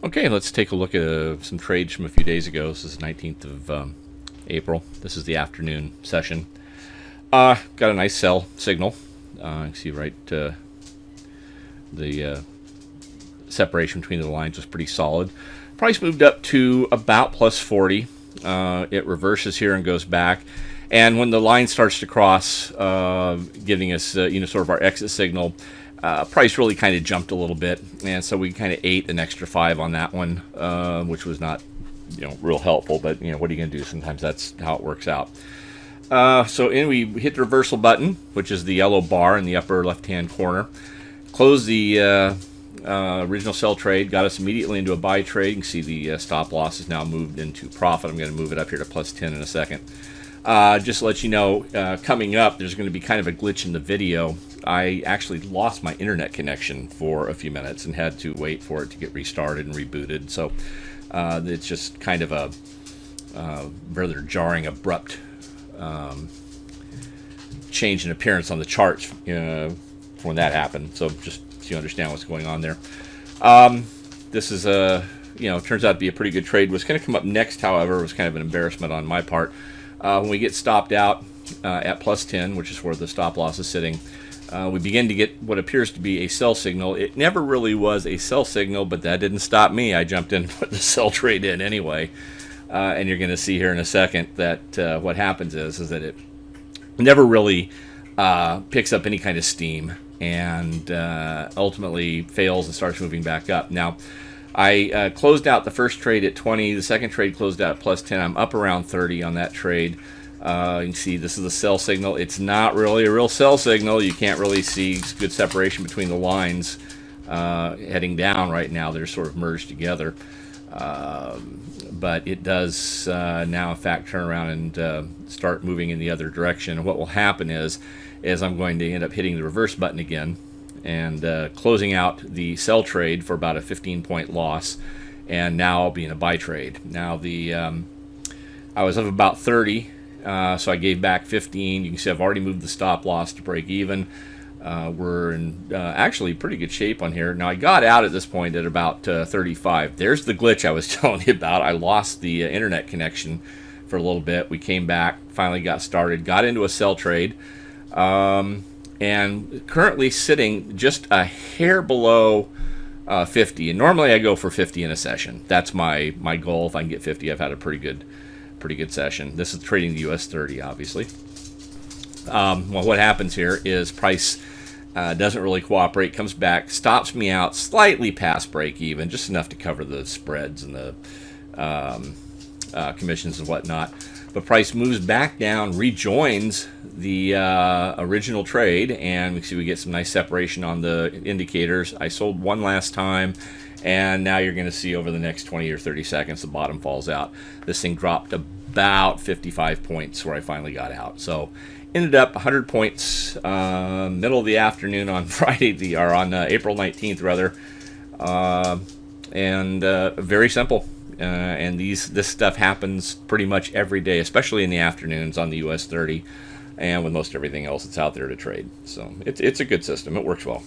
Okay, let's take a look at some trades from a few days ago. This is the 19th of April. This is the afternoon session. Got a nice sell signal. You can see right the separation between the lines was pretty solid. Price moved up to about plus 40. It reverses here and goes back. And when the line starts to cross, giving us sort of our exit signal, price really kind of jumped a little bit, and so we kind of ate an extra 5 on that one, which was not real helpful. But what are you going to do? Sometimes that's how it works out. So we hit the reversal button, which is the yellow bar in the upper left-hand corner. Close the original sell trade, got us immediately into a buy trade. You can see the stop loss is now moved into profit. I'm going to move it up here to plus 10 in a second. Just to let you know, coming up, there's going to be kind of a glitch in the video. I actually lost my internet connection for a few minutes and had to wait for it to get restarted and rebooted. So it's just kind of a rather jarring, abrupt change in appearance on the charts when that happened. So just so you understand what's going on there. This is turns out to be a pretty good trade. What's going to come up next, however, was kind of an embarrassment on my part. When we get stopped out at plus 10, which is where the stop loss is sitting, we begin to get what appears to be a sell signal. It never really was a sell signal, but that didn't stop me. I jumped in and put the sell trade in anyway. And you're going to see here in a second that what happens is that it never really picks up any kind of steam and ultimately fails and starts moving back up. Now, I closed out the first trade at 20. The second trade closed out at plus 10. I'm up around 30 on that trade. You can see this is a sell signal. It's not really a real sell signal. You can't really see good separation between the lines heading down right now. They're sort of merged together. But it does now, in fact, turn around and start moving in the other direction. And what will happen is I'm going to end up hitting the reverse button again and closing out the sell trade for about a 15-point loss, and now I'll be in a buy trade. Now I was up about 30, so I gave back 15. You can see I've already moved the stop loss to break even. We're in actually pretty good shape on here. Now I got out at this point at about 35. There's the glitch I was telling you about. I lost the internet connection for a little bit. We came back, finally got started, got into a sell trade. And currently sitting just a hair below 50. And normally I go for 50 in a session. That's my goal. If I can get 50, I've had a pretty good session. This is trading the US 30, obviously. Well, what happens here is price doesn't really cooperate, comes back, stops me out slightly past break even, just enough to cover the spreads and the commissions and whatnot. But price moves back down, rejoins the original trade, and we see we get some nice separation on the indicators. I sold one last time, and now you're going to see over the next 20 or 30 seconds the bottom falls out. This thing dropped about 55 points where I finally got out. So ended up 100 points middle of the afternoon on Friday, or on April 19th rather, and very simple. And this stuff happens pretty much every day, especially in the afternoons on the US 30, and with most everything else that's out there to trade. So it's a good system. It works well.